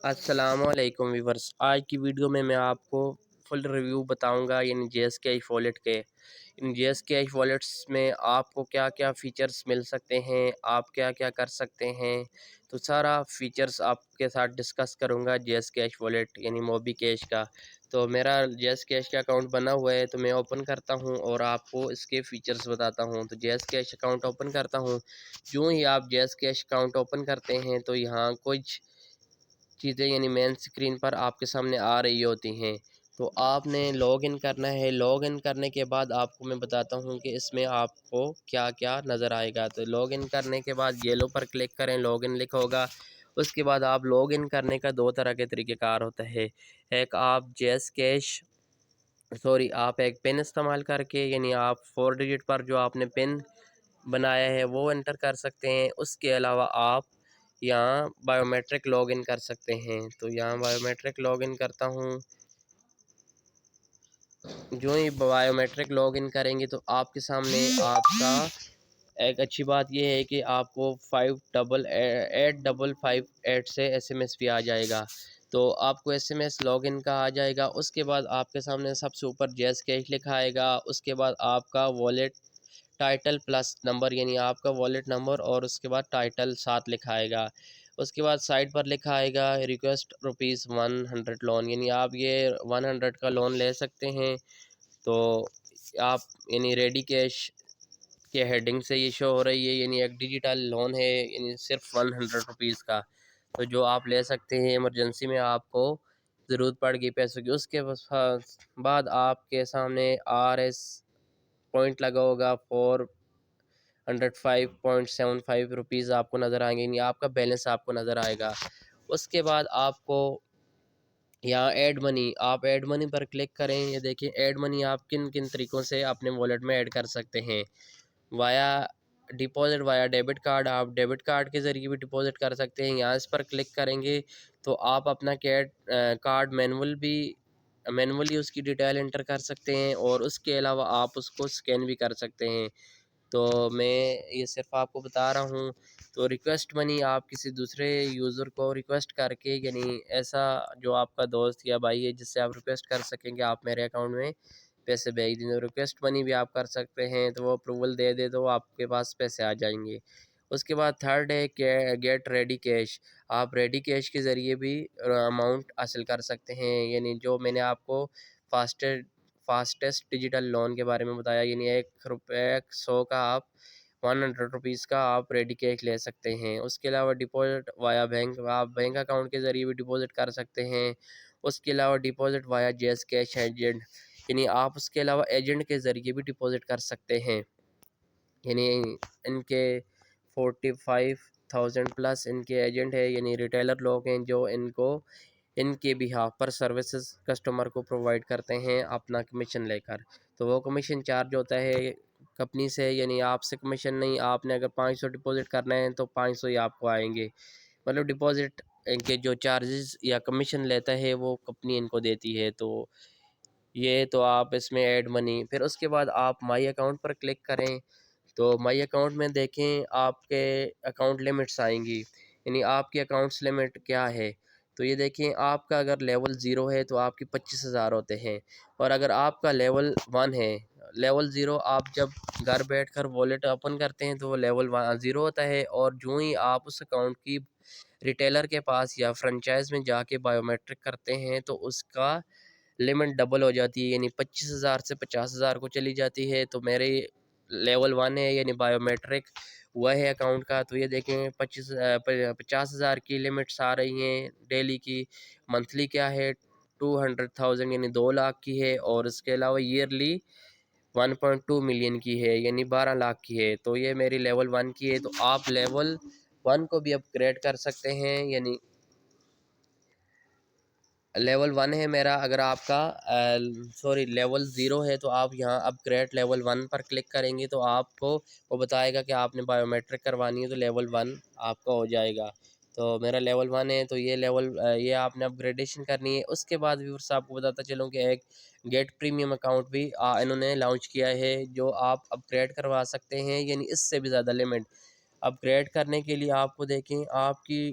السلام علیکم ویورس، آج کی ویڈیو میں آپ کو فل ریویو بتاؤں گا یعنی جے ایس کیش والیٹ کے۔ ان جے ایس کیش والیٹس میں آپ کو کیا کیا فیچرز مل سکتے ہیں، آپ کیا کیا کر سکتے ہیں، تو سارا فیچرز آپ کے ساتھ ڈسکس کروں گا جے ایس کیش والیٹ یعنی موبی کیش کا۔ تو میرا جے ایس کیش کا اکاؤنٹ بنا ہوا ہے تو میں اوپن کرتا ہوں اور آپ کو اس کے فیچرز بتاتا ہوں۔ تو جے ایس کیش اکاؤنٹ اوپن کرتا ہوں، جو ہی آپ جے ایس کیش اکاؤنٹ اوپن کرتے ہیں تو یہاں کچھ چیزیں یعنی مین سکرین پر آپ کے سامنے آ رہی ہوتی ہیں۔ تو آپ نے لاگ ان کرنا ہے۔ لاگ ان کرنے کے بعد آپ کو میں بتاتا ہوں کہ اس میں آپ کو کیا کیا نظر آئے گا۔ تو لاگ ان کرنے کے بعد یلو پر کلک کریں، لاگ ان لکھا ہوگا۔ اس کے بعد آپ لاگ ان کرنے کا دو طرح کے طریقہ کار ہوتا ہے۔ ایک آپ جے ایس کیش آپ ایک پن استعمال کر کے یعنی آپ 4 ڈیجٹ پر جو آپ نے پن بنایا ہے وہ انٹر کر سکتے ہیں۔ اس کے علاوہ آپ یہاں بائیو میٹرک لاگ ان کر سکتے ہیں۔ تو یہاں بائیو میٹرک لاگ ان کرتا ہوں۔ جو ہی بائیو میٹرک لاگ ان کریں گے تو آپ کے سامنے آپ کا ایک اچھی بات یہ ہے کہ آپ کو 8558 سے ایس ایم ایس بھی آ جائے گا۔ تو آپ کو S M S log in کا آ جائے گا۔ اس کے بعد آپ کے سامنے سب سے اوپر جے ایس کیش لکھا آئے گا۔ اس کے بعد آپ کا والیٹ ٹائٹل پلس نمبر یعنی آپ کا والیٹ نمبر اور اس کے بعد ٹائٹل ساتھ لکھا آئے گا۔ اس کے بعد سائڈ پر لکھا آئے گا ریکویسٹ ₹100 لون، یعنی آپ یہ 100 کا لون لے سکتے ہیں۔ تو آپ یعنی ریڈی کیش کے ہیڈنگ سے یہ شو ہو رہی ہے، یعنی ایک ڈیجیٹل لون ہے یعنی صرف ₹100 کا، تو جو آپ لے سکتے ہیں ایمرجنسی میں آپ کو ضرورت پڑ گئی پیسوں کی۔ اس کے بعد آپ کے سامنے آر ایس پوائنٹ لگا ہوگا 405.75 آپ کو نظر آئیں گے، یعنی آپ کا بیلنس آپ کو نظر آئے گا۔ اس کے بعد آپ کو یہاں ایڈ منی، آپ ایڈ منی پر کلک کریں۔ یہ دیکھیں ایڈ منی آپ کن کن طریقوں سے اپنے والیٹ میں ایڈ کر سکتے ہیں۔ وایا ڈپازٹ، وایا ڈیبٹ کارڈ، آپ ڈیبٹ کارڈ کے ذریعے بھی ڈپازٹ کر سکتے ہیں۔ یہاں اس پر کلک کریں گے تو آپ اپنا کارڈ مینولی اس کی ڈیٹیل انٹر کر سکتے ہیں، اور اس کے علاوہ آپ اس کو سکین بھی کر سکتے ہیں۔ تو میں یہ صرف آپ کو بتا رہا ہوں۔ تو ریکویسٹ منی آپ کسی دوسرے یوزر کو ریکویسٹ کر کے یعنی ایسا جو آپ کا دوست یا بھائی ہے جس سے آپ ریکویسٹ کر سکیں کہ آپ میرے اکاؤنٹ میں پیسے بھیج دیں، ریکویسٹ منی بھی آپ کر سکتے ہیں۔ تو وہ اپروول دے دے تو آپ کے پاس پیسے آ جائیں گے۔ اس کے بعد تھرڈ ہے کہ گیٹ ریڈی کیش، آپ ریڈی کیش کے ذریعے بھی اماؤنٹ حاصل کر سکتے ہیں، یعنی جو میں نے آپ کو فاسٹسٹ ڈیجیٹل لون کے بارے میں بتایا، یعنی ₹100 کا آپ ₹100 کا آپ ریڈی کیش لے سکتے ہیں۔ اس کے علاوہ ڈپازٹ وایا بینک، آپ بینک اکاؤنٹ کے ذریعے بھی ڈپازٹ کر سکتے ہیں۔ اس کے علاوہ deposit via J S cash agent, یعنی آپ اس کے علاوہ ایجنٹ کے ذریعے بھی ڈپازٹ کر سکتے ہیں، یعنی ان کے 45,000 پلس ان کے ایجنٹ ہے، یعنی ریٹیلر لوگ ہیں جو ان کے بہاف پر سروسز کسٹمر کو پرووائڈ کرتے ہیں اپنا کمیشن لے کر۔ تو وہ کمیشن چارج ہوتا ہے کمپنی سے، یعنی آپ سے کمیشن نہیں، آپ نے اگر 500 ڈپازٹ کرنا ہے تو 500 ہی آپ کو آئیں گے، مطلب ڈپازٹ ان کے جو چارجز یا کمیشن لیتا ہے وہ کمپنی ان کو دیتی ہے۔ تو یہ تو آپ اس میں ایڈ منی، پھر اس کے بعد آپ مائی اکاؤنٹ پر کلک کریں تو مائی اکاؤنٹ میں دیکھیں آپ کے اکاؤنٹ لیمٹس آئیں گی، یعنی آپ کی اکاؤنٹس لیمٹ کیا ہے۔ تو یہ دیکھیں آپ کا اگر لیول 0 ہے تو آپ کی 25,000 ہوتے ہیں، اور اگر آپ کا لیول 1 ہے، لیول 0 آپ جب گھر بیٹھ کر والیٹ اوپن کرتے ہیں تو وہ لیول 0 ہوتا ہے، اور جو ہی آپ اس اکاؤنٹ کی ریٹیلر کے پاس یا فرنچائز میں جا کے بائیو میٹرک کرتے ہیں تو اس کا لمٹ ڈبل ہو جاتی ہے، یعنی 25,000 سے 50,000 کو چلی جاتی ہے۔ تو میرے لیول 1 ہے یعنی بائیو میٹرک ہوا ہے اکاؤنٹ کا۔ تو یہ دیکھیں 50,000 کی لمٹس آ رہی ہیں ڈیلی کی، منتھلی کیا ہے 200,000 یعنی 2 لاکھ کی ہے، اور اس کے علاوہ ایئرلی 1.2 ملین کی ہے یعنی 12 لاکھ کی ہے۔ تو یہ میری لیول 1 کی ہے، تو آپ لیول 1 کو بھی اپ گریڈ کر سکتے ہیں، یعنی لیول 1 ہے میرا، اگر آپ کا لیول 0 ہے تو آپ یہاں اپ گریڈ لیول 1 پر کلک کریں گے تو آپ کو وہ بتائے گا کہ آپ نے بائیو میٹرک کروانی ہے تو لیول 1 آپ کا ہو جائے گا۔ تو میرا لیول 1 ہے تو یہ آپ نے اپ گریڈیشن کرنی ہے۔ اس کے بعد ویورز آپ کو بتاتا چلوں کہ ایک گیٹ پریمیم اکاؤنٹ بھی انہوں نے لانچ کیا ہے جو آپ اپ گریڈ کروا سکتے ہیں، یعنی اس سے بھی زیادہ لمٹ اپ گریڈ کرنے کے لیے آپ کو دیکھیں آپ کی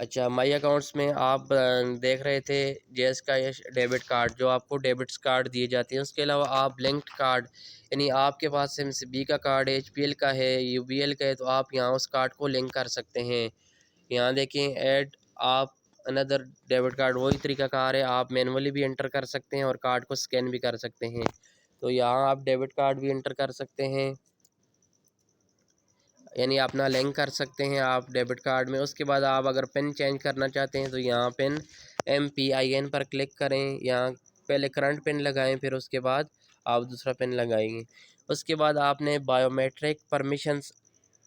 اچھا، مائی اکاؤنٹس میں آپ دیکھ رہے تھے جیس کا یہ ڈیبٹ کارڈ، جو آپ کو ڈیبٹس کارڈ دیے جاتے ہیں، اس کے علاوہ آپ لنکڈ کارڈ، یعنی آپ کے پاس ایم سی بی کا کارڈ ہے، ایچ پی ایل کا ہے، یو بی ایل کا ہے، تو آپ یہاں اس کارڈ کو لنک کر سکتے ہیں۔ یہاں دیکھیں ایڈ آپ اندر ڈیبٹ کارڈ، وہی طریقہ کار ہے، آپ مینولی بھی انٹر کر سکتے ہیں اور کارڈ کو اسکین بھی کر سکتے ہیں۔ تو یہاں آپ ڈیبٹ کارڈ بھی انٹر کر سکتے ہیں، یعنی اپنا لنک کر سکتے ہیں آپ ڈیبٹ کارڈ میں۔ اس کے بعد آپ اگر پن چینج کرنا چاہتے ہیں تو یہاں پن MPIN پر کلک کریں، یہاں پہلے کرنٹ پن لگائیں، پھر اس کے بعد آپ دوسرا پن لگائیں گے۔ اس کے بعد آپ نے بایو میٹرک پرمیشنز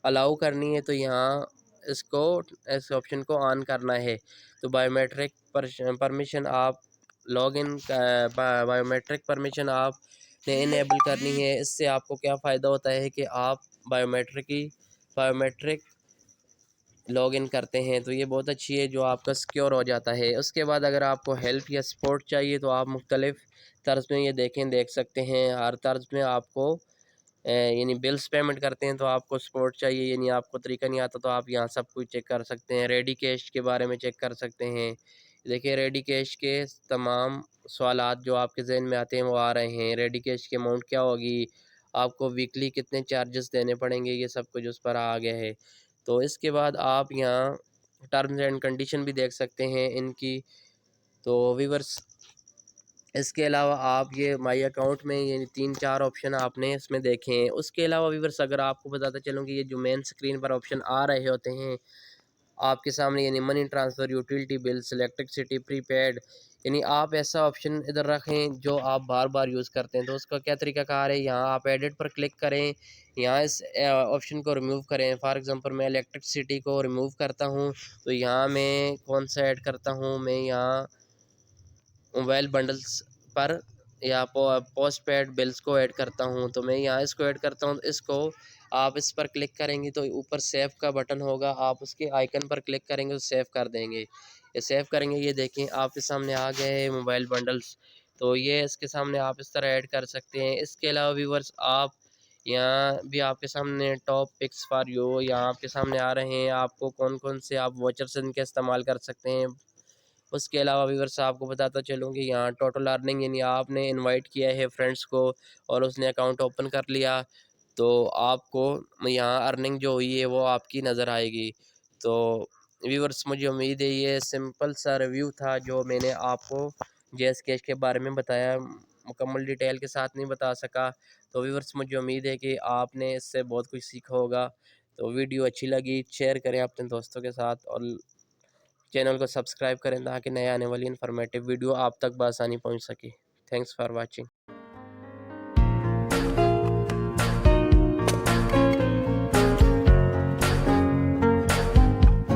الاؤ کرنی ہے، تو یہاں اس آپشن کو آن کرنا ہے۔ تو بایو میٹرک پرمیشن آپ log in biometric permission آپ نے انیبل کرنی ہے۔ اس سے آپ کو کیا فائدہ ہوتا ہے کہ آپ بایو میٹرک لاگ ان کرتے ہیں، تو یہ بہت اچھی ہے، جو آپ کا سیکیور ہو جاتا ہے۔ اس کے بعد اگر آپ کو ہیلپ یا سپورٹ چاہیے تو آپ مختلف طرز میں یہ دیکھ سکتے ہیں۔ ہر طرز میں آپ کو یعنی بلز پیمنٹ کرتے ہیں تو آپ کو سپورٹ چاہیے، یعنی آپ کو طریقہ نہیں آتا تو آپ یہاں سب کچھ چیک کر سکتے ہیں۔ ریڈی کیش کے بارے میں چیک کر سکتے ہیں۔ دیکھیں ریڈی کیش کے تمام سوالات جو آپ کے ذہن میں آتے ہیں وہ آ رہے ہیں۔ ریڈی کیش کی اماؤنٹ کیا ہوگی، آپ کو ویکلی کتنے چارجز دینے پڑیں گے، یہ سب کچھ اس پر آ گیا ہے۔ تو اس کے بعد آپ یہاں ٹرمز اینڈ کنڈیشن بھی دیکھ سکتے ہیں ان کی۔ تو ویورس اس کے علاوہ آپ یہ مائی اکاؤنٹ میں یہ 3-4 آپشن آپ نے اس میں دیکھے ہیں۔ اس کے علاوہ ویورس اگر آپ کو بتاتا چلوں کہ یہ جو مین سکرین پر آپشن آ رہے ہوتے ہیں آپ کے سامنے، یعنی money transfer, utility bills, electricity, پری پیڈ، یعنی آپ ایسا آپشن ادھر رکھیں جو آپ بار بار یوز کرتے ہیں۔ تو اس کا کیا طریقہ کار ہے، یہاں آپ ایڈٹ پر کلک کریں، یہاں اس آپشن کو ریموو کریں۔ فار ایگزامپل میں الیکٹرکسٹی کو ریموو کرتا ہوں، تو یہاں میں کون سا ایڈ کرتا ہوں، میں یہاں موبائل بنڈلز پر یا پوسٹ پیڈ بلز کو ایڈ کرتا ہوں، تو میں یہاں اس کو ایڈ کرتا ہوں۔ اس کو آپ اس پر کلک کریں گے تو اوپر سیو کا بٹن ہوگا، آپ اس کے آئیکن پر کلک کریں گے تو سیو کر دیں گے۔ یہ سیو کریں گے، یہ دیکھیں آپ کے سامنے آ گئے ہیں موبائل بنڈلز، تو یہ اس کے سامنے آپ اس طرح ایڈ کر سکتے ہیں۔ اس کے علاوہ ویورز آپ یہاں بھی آپ کے سامنے ٹاپ پکس فار یو یہاں آپ کے سامنے آ رہے ہیں، آپ کو کون کون سے آپ واچرز ان کے استعمال کر سکتے ہیں۔ اس کے علاوہ ویورز آپ کو بتاتا چلوں کہ یہاں ٹوٹل ارننگ، یعنی آپ نے انوائٹ کیا ہے فرینڈس کو اور اس نے اکاؤنٹ اوپن کر لیا تو آپ کو یہاں ارننگ جو ہوئی ہے وہ آپ کی نظر آئے گی۔ تو ویورز مجھے امید ہے یہ سمپل سا ریویو تھا جو میں نے آپ کو جیس کیش کے بارے میں بتایا، مکمل ڈیٹیل کے ساتھ نہیں بتا سکا۔ تو ویورز مجھے امید ہے کہ آپ نے اس سے بہت کچھ سیکھا ہوگا۔ تو ویڈیو اچھی لگی شیئر کریں اپنے دوستوں کے ساتھ اور چینل کو سبسکرائب کریں تاکہ نئے آنے والی انفارمیٹیو ویڈیو آپ تک بآسانی پہنچ سکے۔ Thanks for watching.